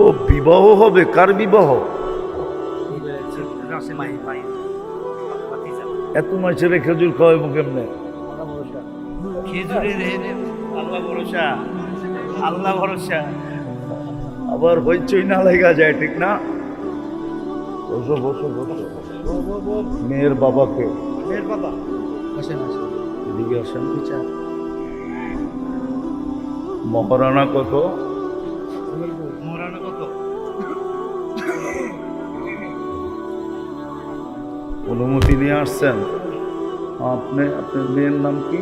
ও বিবাহ হবে? কার বিবাহ? এত মাছের খেজুর খাওয়াইব কেমনে? আল্লাহ ভরসা, আল্লাহ ভরসা। আবার হইচই না লেগা যায়, ঠিক না? বসো বসো বসো। মেয়ের বাবাকে মেয়ের বাবা এদিকে আসেন। মহারানা কত? মোরানা কত? অনুমতি নিয়ে আসছেন? আপনার মেয়ের নাম কি?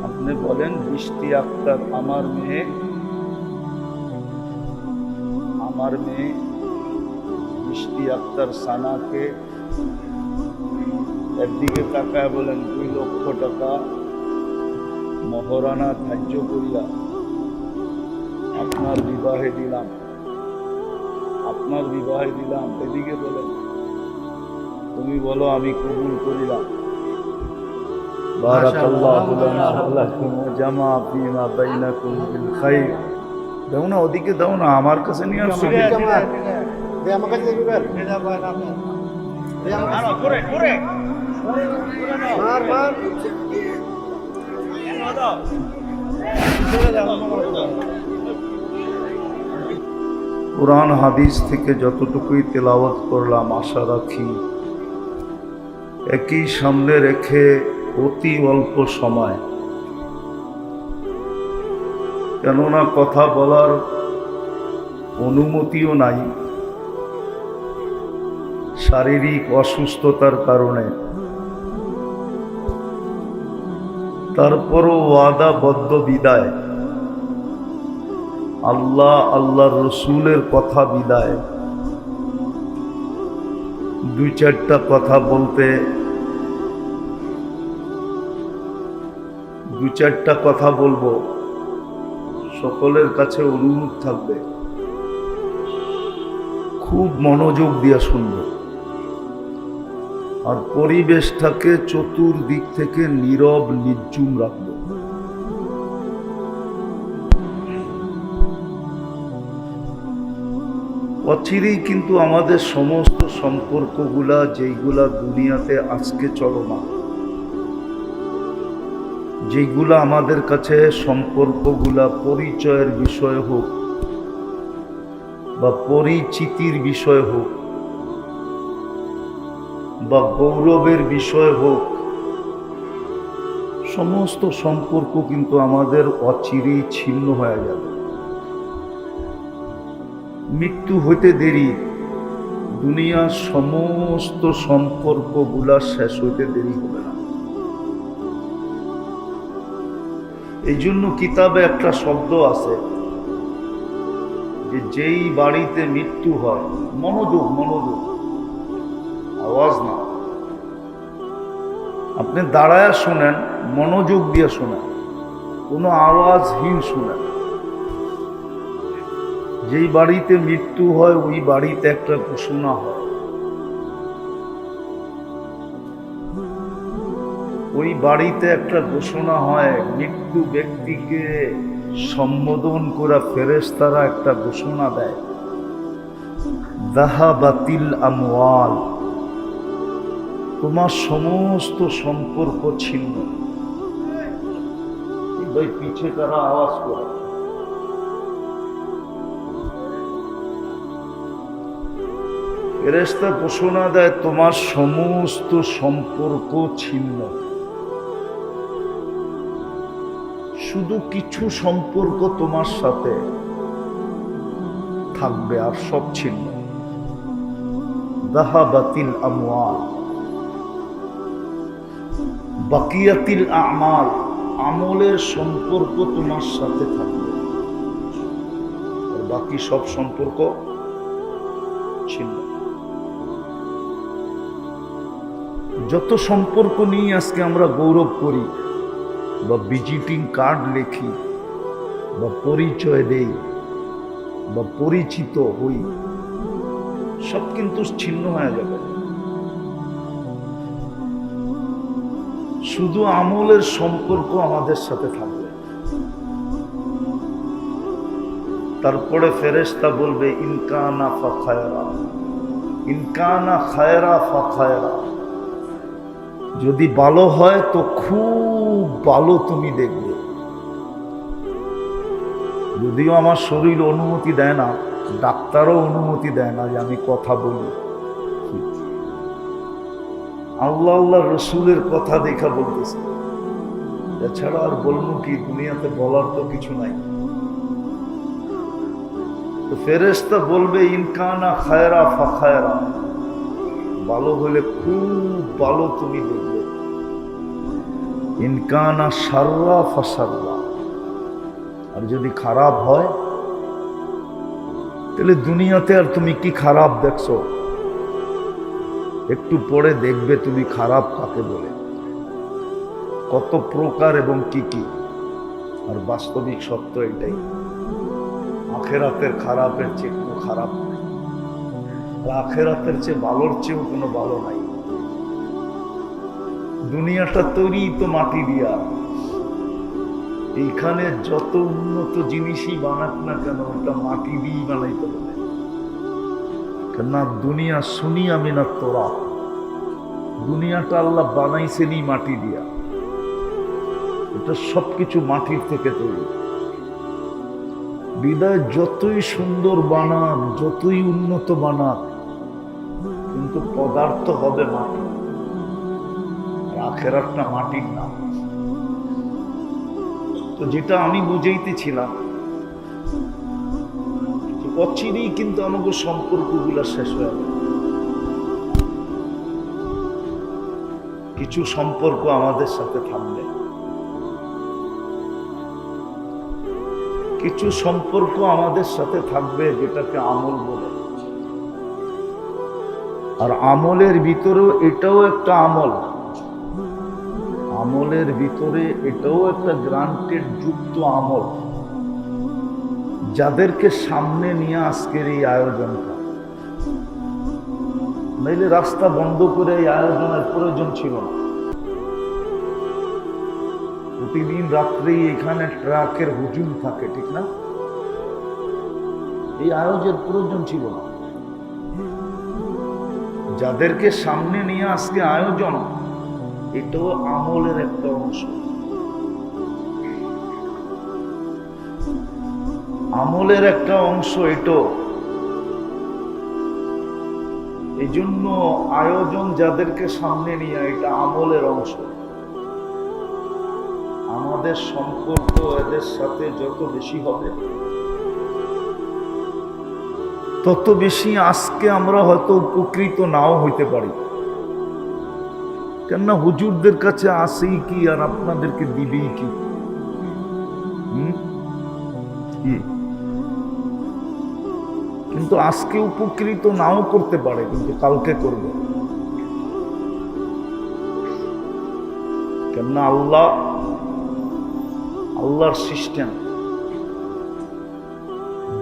আপনি বলেন বৃষ্টি আক্তার। আমার মেয়ে বৃষ্টি আক্তার সানাকে একদিকে তাকায় বলেন 2 লক্ষ টাকা মহারানা ধার্য করিয়া আপনার বিবাহে দিলাম। এদিকে বলেন, তুমি বলো আমি কবুল করিলাম। বারাকাল্লাহু লানা ওয়া লাকুম ওয়া জামা ফীমা বাইনাকুম বিল খাইর। দাও না, ওদিকে দাও না, আমার কাছে নিয়ে আসো। আমার কাছে দেখবি বের করে করে মার মার কুরআন হাদিস থেকে যতটুকুই তেলাওয়াত করলাম, আশা রাখি একই সামনে রেখে অতি অল্প সময়, কেননা কথা বলার অনুমতিও নাই শারীরিক অসুস্থতার কারণে, তারপরও ওয়াদাবদ্ধ বিদায়, আল্লাহর রসুলের কথা বিদায়, 2-4টা কথা বলতে, 2-4টা কথা বলবো। সকলের কাছে অনুরোধ থাকবে খুব মনোযোগ দিয়ে শুনবো, আর পরিবেশটাকে চতুর্দিক থেকে নীরব নির্জুম রাখবো। অচিরেই কিন্তু আমাদের সমস্ত সম্পর্কগুলা, যেইগুলা দুনিয়াতে আজকে চলমান, যেগুলা আমাদের কাছে সম্পর্কগুলা পরিচয়ের বিষয় হোক বা পরিচিতির বিষয় হোক বা গৌরবের বিষয় হোক, সমস্ত সম্পর্ক কিন্তু আমাদের অচিরেই ছিন্ন হয়ে যাবে। মৃত্যু হইতে দেরি, দুনিয়ার সমস্ত সম্পর্কগুলা শেষ হইতে দেরি হবে না। এই জন্য কিতাবে একটা শব্দ আছে যে যেই বাড়িতে মৃত্যু হয়, মনোযোগ, আওয়াজ না, আপনি দাঁড়ায় শোনেন, মনোযোগ দিয়ে শোনেন, কোনো আওয়াজহীন শোনেন। যেই বাড়িতে মৃত্যু হয় ওই বাড়িতে একটা ঘোষণা হয়, ওই বাড়িতে একটা ঘোষণা হয়, মৃত্যু ব্যক্তিকে সম্বোধন করা ফেরেশতারা একটা ঘোষণা দেয়, যাহাবাতিল আমওয়াল, তোমার সমস্ত সম্পর্ক ছিন্ন। ভাই পিছে তারা আওয়াজ করে, ফেরেশতা ঘোষণা দেয় তোমার সমস্ত সম্পর্ক ছিন্ন, শুধু কিছু সম্পর্ক তোমার সাথে থাকবে, আর সব ছিন্ন। যাহাবাতিল আমওয়াল, বাকিয়াতিল আমাল, আমলের সম্পর্ক তোমার সাথে থাকবে, আর বাকি সব সম্পর্ক ছিন্ন। যত সম্পর্ক নিয়ে আজকে আমরা গৌরব করি বা ভিজিটিং কার্ড লেখি বা পরিচয় দেই বা পরিচিত হই, সব কিন্তু ছিন্ন হয়ে যাবে। শুধু আমলের সম্পর্ক আমাদের সাথে থাকবে। তারপরে ফেরেশতা বলবে ইনকানা ফাখায়রা, ইনকানা খায়রা ফাখায়রা, যদি ভালো হয় তো খুব ভালো তুমি দেখবে। যদিও আমার শরীর অনুমতি দেয় না, ডাক্তারও অনুমতি দেয় না যে আমি কথা বলি। আল্লাহ আল্লাহ রসুলের কথা দেখা বলতেছে, এছাড়া আর বলবো কি, দুনিয়াতে বলার তো কিছু নাই। তো ফেরেশতা বলবে ইনকানা খায়রা ফাখায়রা, ভালো হলে খুব ভালো তুমি দেখবে। ইনকানা শাররা ফাশাররা, আর যদি খারাপ হয় তাহলে দুনিয়াতে আর তুমি কি খারাপ দেখছো, একটু পরে দেখবে তুমি খারাপ কাকে বলে, কত প্রকার এবং কি কি। আর বাস্তবিক সত্য এটাই, আখেরাতের খারাপের চেয়ে কোনো খারাপ নাই, আর আখেরাতের চেয়ে ভালোর চেয়েও কোনো ভালো নাই। দুনিয়াটা তৈরি তো মাটি দিয়া, এইখানে যত উন্নত জিনিসই বানাক না কেন ওটা মাটি দিয়েই বানাইতে হবে। কেননা দুনিয়া শুনি আমি না তোরা, দুনিয়াটা আল্লাহ বানাইছেনি মাটি দিয়া, এটা সবকিছু মাটির থেকে তৈরি। বিদায় যতই সুন্দর বানাক, যতই উন্নত বানাক, কিন্তু পদার্থ হবে মাটি। আখেরাতটা মাটির না। তো যেটা আমি বুঝাইতেছিলাম, অচিরেই কিন্তু আমাদের সম্পর্কগুলো শেষ হয়ে যাবে। কিছু সম্পর্ক আমাদের সাথে থাকবে, কিছু সম্পর্ক আমাদের সাথে থাকবে যেটাকে আমল বলে। আর আমলের ভিতরেও এটাও একটা আমল, আমলের ভিতরে এটাও একটা গ্রান্টেড যুক্ত আমল, যাদেরকে সামনে নিয়ে আজকের এই আয়োজনটা। নাইলে রাস্তা বন্ধ করে এই আয়োজনের প্রয়োজন ছিল না। প্রতিদিন রাত্রে এখানে ট্রাকের হুজুম থাকে, ঠিক না? এই আয়োজনের প্রয়োজন ছিল না। যাদেরকে সামনে নিয়ে আজকে আয়োজন, এটাও আমলের একটা অংশ, আমলের একটা অংশ এটাও। এই জন্য আয়োজন যাদেরকে সামনে নিয়ে, এটা আমলের অংশ। আমাদের সম্পর্ক এদের সাথে যত বেশি হবে, তত বেশি আজকে আমরা হয়তো উপকৃত নাও হইতে পারি। কেননা হুজুরদের কাছে আসেই কি আর আপনাদেরকে দিবেই কি? কিন্তু আজকে উপকৃত নাও করতে পারে, কিন্তু কালকে করবে। কেননা আল্লাহর সিস্টেম।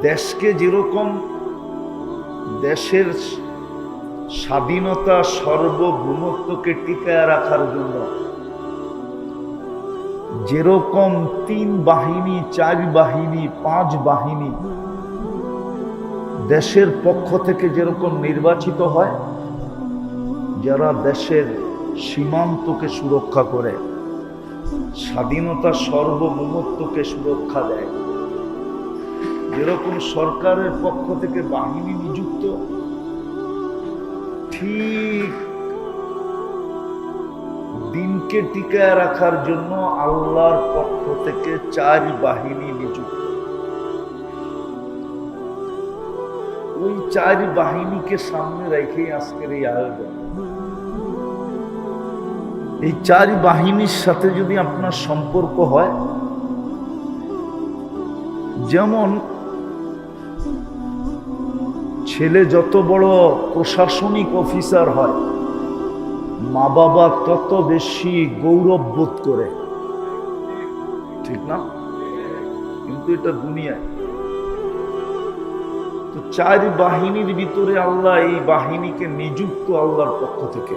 দেশকে যেরকম দেশের স্বাধীনতা সার্বভৌমত্বকে টিকায় রাখার জন্য যেরকম 3 বাহিনী, 4 বাহিনী, 5 বাহিনী দেশের পক্ষ থেকে যেরকম নির্বাচিত হয়, যারা দেশের সীমান্তকে সুরক্ষা করে, স্বাধীনতা সার্বভৌমত্বকে সুরক্ষা দেয়, যেরকম সরকারের পক্ষ থেকে বাহিনী নিযুক্ত, ঠিক দিনকে টিকায় রাখার জন্য আল্লাহর পক্ষ থেকে 4 বাহিনী নিযুক্ত। ওই 4 বাহিনীকে সামনে রেখে আজকের এই আয়োজন। এই 4 বাহিনীর সাথে যদি আপনার সম্পর্ক হয়, যেমন ছেলে যত বড় প্রশাসনিক অফিসার হয়, মা বাবা তত বেশি গৌরব বোধ করে, ঠিক না? কিন্তু এটা দুনিয়ায়। তো 4 বাহিনীর ভিতরে আল্লাহ এই বাহিনীকে নিযুক্ত আল্লাহর পক্ষ থেকে।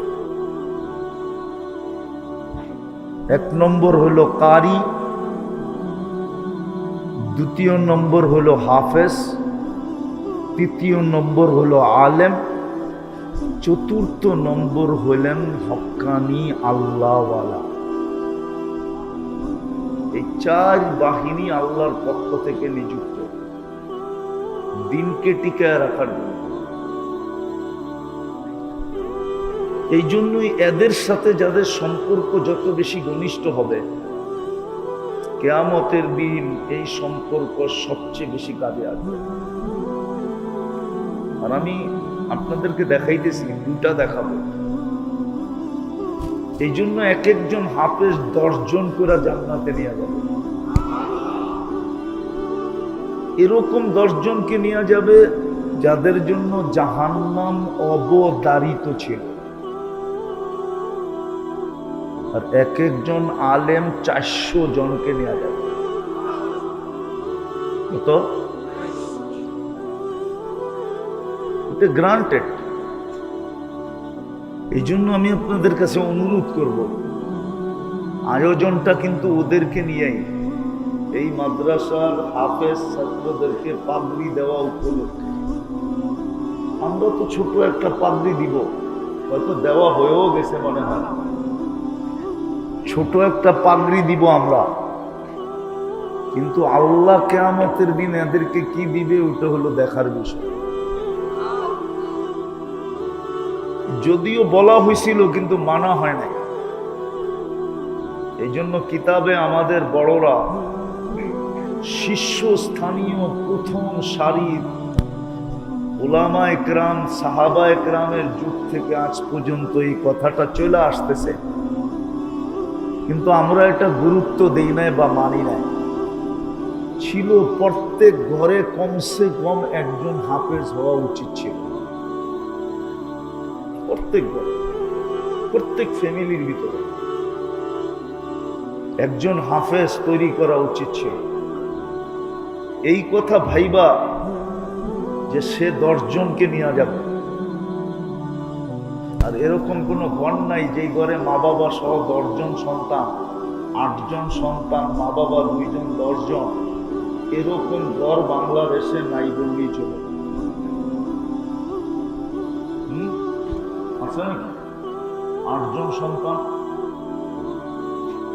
এক নম্বর হলো কারি, দ্বিতীয় নম্বর হলো হাফেজ, তৃতীয় নম্বর হলো আলেম, চতুর্থ নম্বর হলেন হক্কানি আল্লাহওয়ালা। এই চার বাহিনী আল্লাহর পক্ষ থেকে নিযুক্ত দিনকে টিকায় রাখার জন্য। এই জন্যই এদের সাথে যাদের সম্পর্ক যত বেশি ঘনিষ্ঠ হবে, কিয়ামতের দিন এই সম্পর্ক সবচেয়ে বেশি কাজে আসবে। আর আমি আপনাদেরকে দেখাইতেছি, দুটা দেখাবো। এই জন্য এক একজন হাফেজ 10 জন করে জান্নাতে নিয়ে যাবে। এরকম 10 জনকে নিয়ে যাবে যাদের জন্য জাহান্নাম অবধারিত ছিল। আর এক একজন আলেম 400 জনকে নিয়ে যাবে। তো এটা গ্রান্টেড। এই জন্য আমি আপনাদের কাছে অনুরোধ করব, আয়োজনটা কিন্তু ওদেরকে নিয়েই, এই মাদ্রাসার হাফেজ ছাত্রদেরকে পাগড়ি দেওয়া উপলক্ষে। আমরা তো ছোট একটা পাগড়ি দিব, হয়তো দেওয়া হয়েও গেছে মনে হয়। ছোট একটা পাগড়ি দিব আমরা, কিন্তু আল্লাহ কিয়ামতের দিন এদেরকে কি দিবে ওটা হলো দেখার বিষয়। যদিও বলা হয়েছিল কিন্তু মানা হয় নাই। এই জন্য কিতাবে আমাদের বড়রা শীর্ষস্থানীয় প্রথম সারির উলামা একরাম, সাহাবা একরামের যুগ থেকে আজ পর্যন্ত এই কথাটা চলে আসতেছে, কিন্তু আমরা এটা গুরুত্ব দেই নাই বা মানি নাই। ছিল প্রত্যেক ঘরে কমসে কম একজন হাফেজ হওয়া উচিত ছিল। প্রত্যেক ঘরে, প্রত্যেক ফ্যামিলির ভিতরে একজন হাফেজ তৈরি করা উচিত ছিল। এই কথা ভাইবা যে সে 10 জনকে নিয়ে যাবে। আর এরকম কোনো ঘর নাই যেই ঘরে মা বাবা সহ 10 জন সন্তান, 8 জন সন্তান, মা বাবা 2 জন, 10 জন, এরকম ঘর বাংলাদেশে নাই বললেই চলে। আছে নাকি 8 জন সন্তান?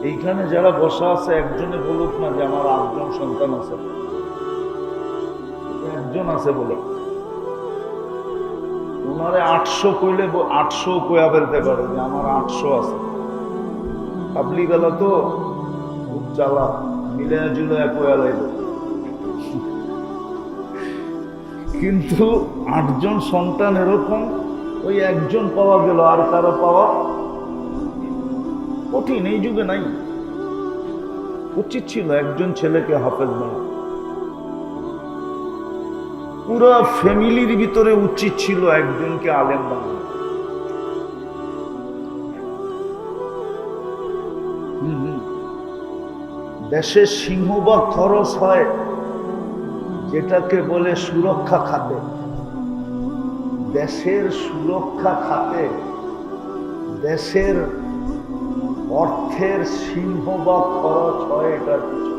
এইখানে যারা বসা আছে একজনে বলুক না যে আমার 8 জন সন্তান আছে। একজন আছে বলে ওনারে 800 কইলে 800 কয়া ফেলতে পারে যে আমার 800 আছে। কাবলি গেলা তো খুব চালা, মিলে জুলে কয়া লাইল। কিন্তু 8 জন সন্তান এরকম ওই একজন পাওয়া গেল, আর কারো পাওয়া কঠিন। এই যুগে নাই। উচিত ছিল একজন ছেলেকে হাফেজ বানানো। পুরো ফ্যামিলির ভিতরে উচিত ছিল একজনকে আলেম বানানো। দেশের সিংহভাগ খরচ হয় যেটাকে বলে সুরক্ষা খাতে। দেশের সুরক্ষা খাতে দেশের অর্থের সিংহভাগ খরচ হয় এটার পিছনে।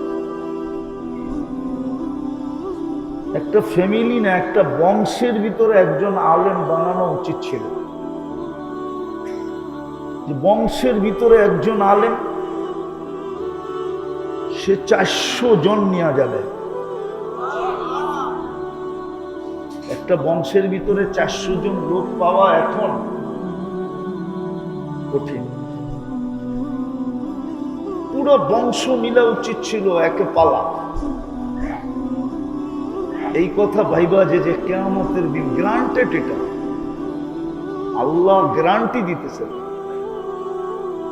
একটা ফ্যামিলি না, একটা বংশের ভিতরে একজন আলেম বানানো উচিত ছিল। যে বংশের ভিতরে একজন আলেম, সে 400 জন নিয়ে যাবে। একটা বংশের ভিতরে 400 জন লোক পাওয়া এখন কঠিন। পুরো বংশ মিলা উচিত ছিল একে পালা। এই কথা ভাইবা যে কিয়ামতের দিন গ্রান্টেড, এটা আল্লাহ গ্যারান্টি দিতেছে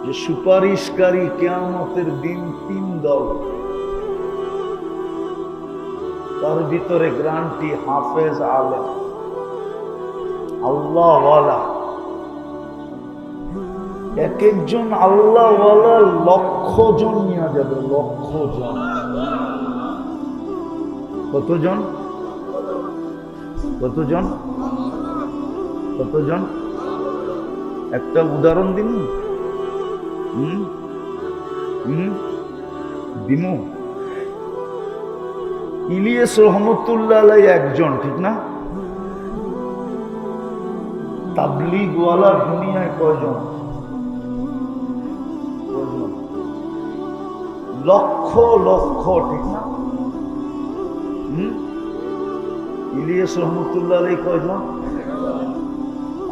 যে সুপারিশকারী কিয়ামতের দিন 3 দল, তার ভিতরে গ্যারান্টি হাফেজ আলেম আল্লাহওয়ালা। এক একজন আল্লাহওয়ালা 1,00,000 জন নিয়ে যাবে। 1,00,000 জন। কতজন? কতজন? কতজন? একটা উদাহরণ দিন। দিমু। ইলিয়াস রহমতুল্লাহ আলাই একজন, ঠিক না? তাবলীগওয়ালা দুনিয়ায় কয়জন? লক্ষ লক্ষ, ঠিক না? ইলিয়াস রহমতুল্লাহ আলাই কয়জন?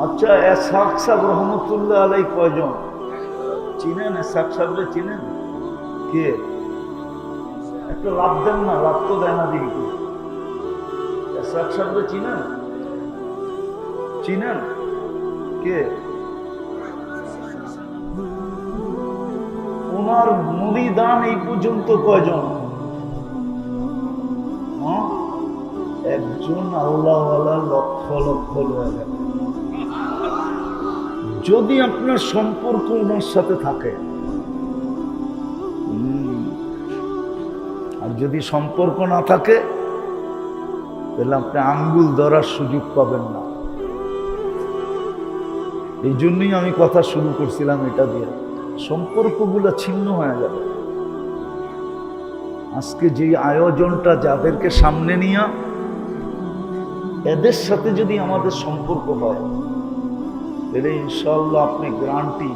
আচ্ছা, এসহাক সাহেব রহমতুল্লাহ আলাই কয়জন? চিনেন এসহাক সাহেবরে? চিনেন? কে? একটা লাভ দেন না, লাভ তো দেয় না দিকে। এসহাক সাহেবরে চিনেন? চিনেন? কে? ওনার মুরিদান এই পর্যন্ত কয়জন? একজন আল্লাহওয়ালা লক্ষ লক্ষ লোক। যদি আপনার সম্পর্ক ওনার সাথে থাকে, আর যদি সম্পর্ক না থাকে তাহলে আপনি আঙ্গুল ধরার সুযোগ পাবেন না। এই জন্যই আমি কথা শুরু করছিলাম এটা দিয়ে, সম্পর্কগুলো ছিন্ন হয়ে যাবে। আজকে যে আয়োজনটা, যাদেরকে সামনে নিয়ে এদের সাথে যদি আমাদের সম্পর্ক হয়, তাহলে ইনশাআল্লাহ আপনি গ্যারান্টি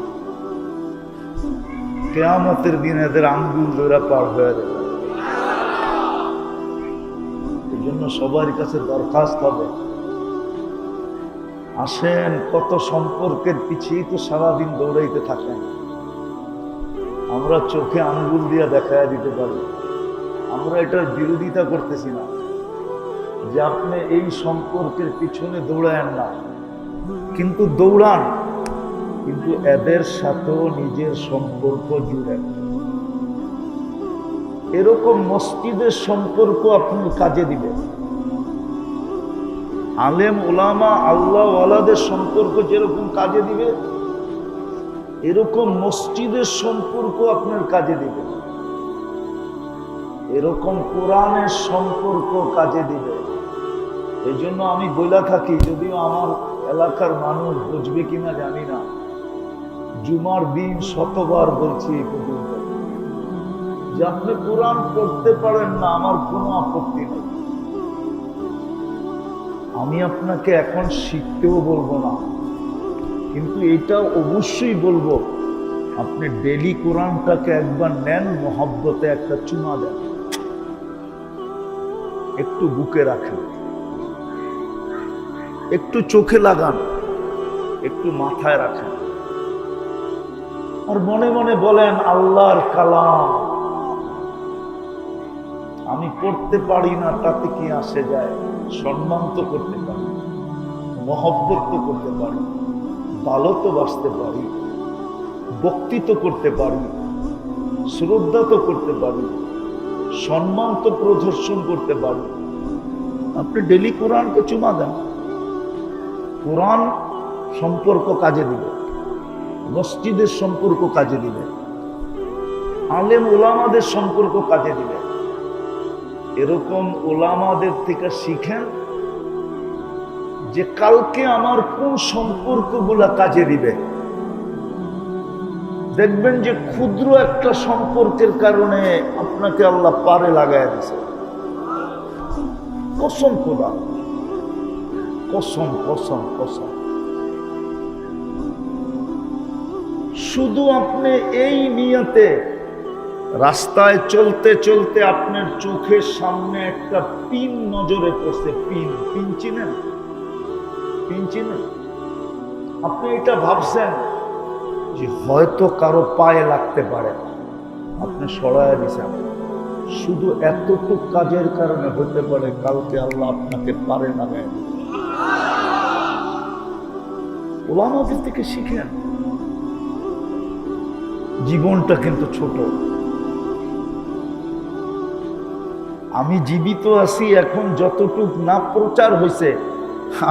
কিয়ামতের দিন এদের আঙ্গুল ধরে পার হয়ে যাবে। এই জন্য সবার কাছে দরখাস্ত হবে, আসেন, কত সম্পর্কের পিছিয়ে তো সারাদিন দৌড়াইতে থাকেন। আমরা চোখে আঙ্গুল দিয়ে দেখায় দিতে পারি, আমরা এটার বিরোধিতা করতেছি না যে আপনি এই সম্পর্কের পিছনে দৌড়ায়েন না, কিন্তু দৌড়ান, কিন্তু এদের সাথেও নিজের সম্পর্ক জুড়েন। এরকম মসজিদের সম্পর্ক আপনার কাজে দিবে। আলেম ওলামা আল্লাহ ওয়ালাদের সম্পর্ক যেরকম কাজে দিবে, এরকম মসজিদের সম্পর্ক আপনার কাজে দিবে। এরকম কোরআনের সম্পর্ক কাজে দিবে। এই জন্য আমি বইলা থাকি, যদিও আমার এলাকার মানুষ বুঝবে কিনা জানি না, জুমার দিন শতবার বলছি এই পর্যন্ত, যে আপনি কোরআন পড়তে পারেন না, আমার কোনো আপত্তি নেই। আমি আপনাকে এখন শিখতেও বলবো না, কিন্তু এটা অবশ্যই বলবো, আপনি ডেলি কোরআনটাকে একবার নেন, মহব্বতে একটা চুমা দেন, একটু বুকে রাখেন, একটু চোখে লাগান, একটু মাথায় রাখেন, আর মনে মনে বলেন, আল্লাহর কালাম আমি পড়তে পারি না, তাতে কি আসে যায়? সম্মান তো করতে পারি, মহব্বত তো করতে পারি, ভালো তো বাসতে পারি, ভক্তি তো করতে পারি, শ্রদ্ধা তো করতে পারি, সম্মান তো প্রদর্শন করতে পারি। আপনি ডেলি কোরআনকে চুমা দেন, কোরআন সম্পর্ক কাজে দিবে, মসজিদের সম্পর্ক কাজে দিবে, আলেম ওলামাদের সম্পর্ক কাজে দিবে। এরকম ওলামাদের থেকে শিখেন যে কালকে আমার কোন সম্পর্কগুলা কাজে দিবে। দেখবেন যে ক্ষুদ্র একটা সম্পর্কের কারণে আপনাকে আল্লাহ পারে লাগায় দিছে। কসম খোদা, কসম কসম কসম। শুধু আপনি এই নিয়তে রাস্তায় চলতে চলতে আপনার চোখের সামনে একটা পিন নজরে পড়ছে, পিন, পিন চিনেন? পিন চিনেন? আপনি এটা ভাবছেন যে হয়তো কারো পায়ে লাগতে পারে, আপনি সরায় দিছেন। শুধু এতটুকু কাজের কারণে হতে পারে কালকে আল্লাহ আপনাকে পারে লাগায়। ওলামাদের থেকে শিখেন। জীবনটা কিন্তু ছোট। আমি জীবিত আছি এখন, যতটুক না প্রচার হয়েছে,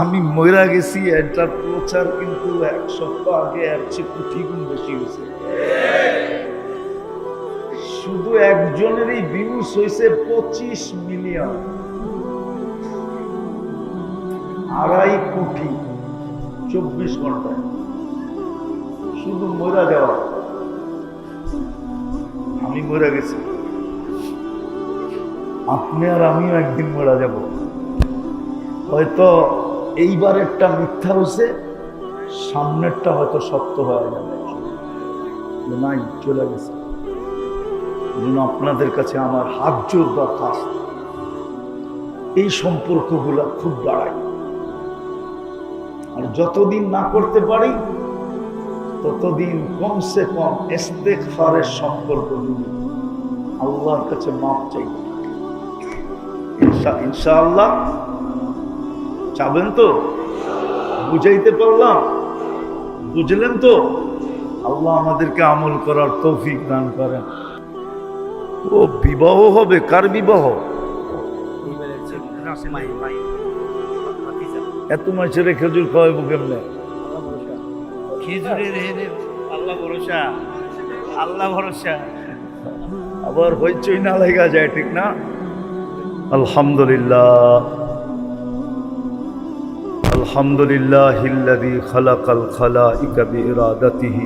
আমি মইরা গেছি, এটার প্রচার কিন্তু এক সপ্তাহ আগে এর চেয়ে কোটি গুণ বেশি হয়েছে। শুধু একজনেরই ভিউজ হয়েছে 25 মিলিয়ন, 2.5 কোটি 24 ঘন্টায়, শুধু মইরা যাওয়া। আমি মরে গেছি, আপনি আর আমিও একদিন মরে যাব। হয়তো এইবারেরটা মিথ্যা হয়েছে, সামনেরটা হয়তো সত্য হয়ে যাবে। নাই, চলে গেছে। জন্য আপনাদের কাছে আমার হাত জোর দরখাস্ত, এই সম্পর্কগুলো খুব বাড়ায়। আর যতদিন না করতে পারি ততদিন কমসে কম ইস্তেগফারের সম্পর্ক নিয়ে আল্লাহর কাছে মাপ চাই। ইনশাআল্লাহ চাবেন তো? বুঝাইতে পারলাম? বুঝলেন তো? আল্লাহ আমাদেরকে আমল করার তৌফিক দান করেন। ও বিবাহ হবে, কার বিবাহ? এত মাছের খেজুর খাওয়াইবো কেমনে? খেজুরের আল্লাহ ভরসা, আল্লাহ ভরসা। আবার হইচই না লেগা যায়, ঠিক না? আলহামদুলিল্লাহ, আলহামদুলিল্লাহিল্লাযী খালাকাল খালাইকা বিইরাদাতিহি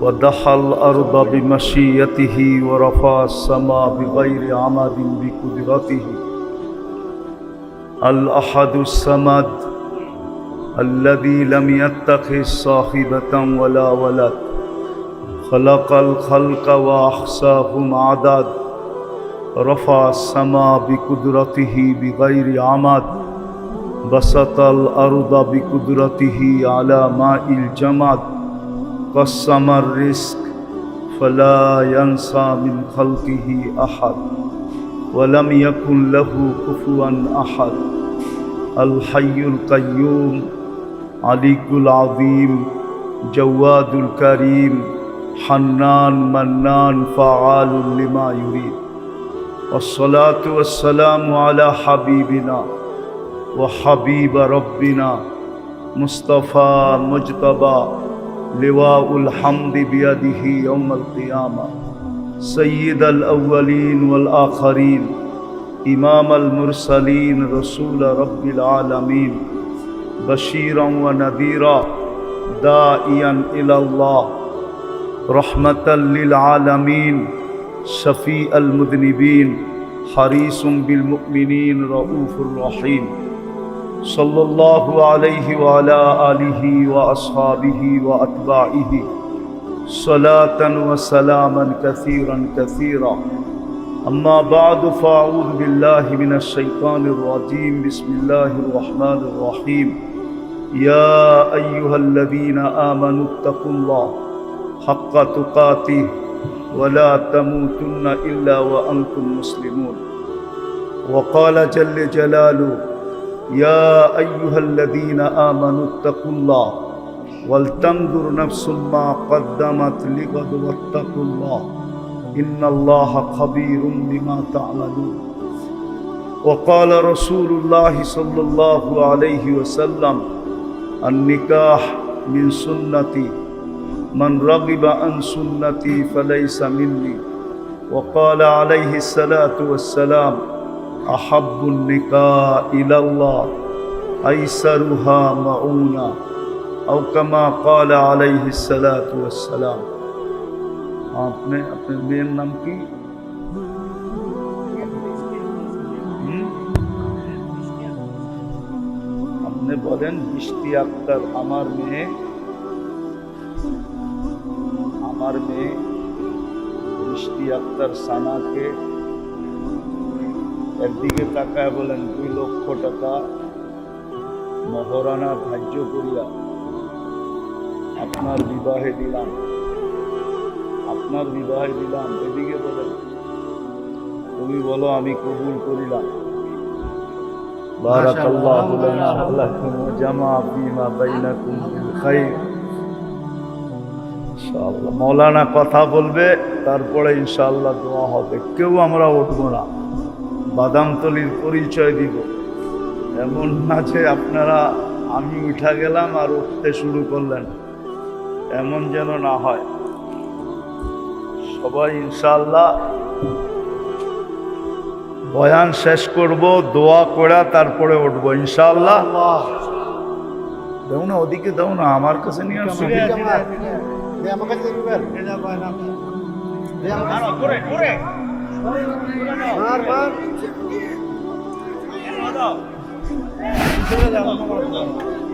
ওয়া দাখাল আরদা বিমাশিয়াতিহি ওয়া রাফা'আস সামা বিগাইরি আমাদিন বিকুদরাতিহি আল আহাদুস সামাদ الذي لم يتخذ صاحبة ولا ولد خلق الخلق وأحصاهم عدد رفع السماء بقدرته بغير عمد بسط الأرض بقدرته على ماء الجمد قسم الرزق فلا ينسى من خلقه أحد ولم يكن له كفوا أحد الحي القيوم علي العظيم جواد الكريم حنان منان فعال لما يريد والصلاة والسلام على حبيبنا وحبيب ربنا مصطفى مجتبى لواء الحمد بيده يوم القيامة سيد الأولين والآخرين إمام المرسلين رسول رب العالمين بشيرا ونذيرا داعيا إلى الله رحمة للعالمين شفيع المذنبين حريص بالمؤمنين رؤوف رحيم صلى الله عليه وعلى آله وأصحابه وأتباعه صلاة وسلاما كثيرا كثيرا أما بعد فأعوذ بالله من الشيطان الرجيم بسم الله الرحمن الرحيم يا أيها الذين آمنوا اتقوا الله حق تقاته ولا تموتن إلا وأنتم مسلمون وقال جل جلاله يا أيها الذين آمنوا اتقوا الله ولتنظر نفس ما قدمت لغد واتقوا الله إن الله خبير بما تعملون وقال رسول الله صلى الله عليه وسلم النكاح من سنتي من رغب عن سنتي فليس مني وقال عليه الصلاة والسلام أحب النكاح إلى الله أيسرها معونا أو كما قال عليه الصلاة والسلام आपने अपने मेन नाम की আপনি বলেন বৃষ্টি আক্তার আমার মেয়ে বৃষ্টি আক্তার সানাকে একদিকে তাকায় বলেন 2 লক্ষ টাকা মহরানা ধার্য করিয়া আপনার বিবাহে দিলাম এদিকে বলেন তুমি বলো আমি কবুল করিলাম বারাকাল্লাহু লানা ওয়া লাকুম ওয়া জামা ফীমা বাইনাকুম বিল খাইর ইনশাআল্লাহ। মাওলানা কথা বলবে, তারপরে ইনশাআল্লাহ দোয়া হবে। কেউ আমরা উঠবো না, বাদামতলির পরিচয় দিব। এমন না যে আপনারা আমি উঠা গেলাম আর উঠতে শুরু করলেন, এমন যেন না হয়। সবাই ইনশাআল্লাহ বয়ান শেষ করব, দোয়া করে তারপরে উঠবো ইনশাআল্লাহ। দাও না, ওদিকে দাও না, আমার কাছে নিয়ে আসো। মারো, ঘুরে, ঘুরে। মার মার এনে দাও। ছেড়ে দাও, অন্য মারো।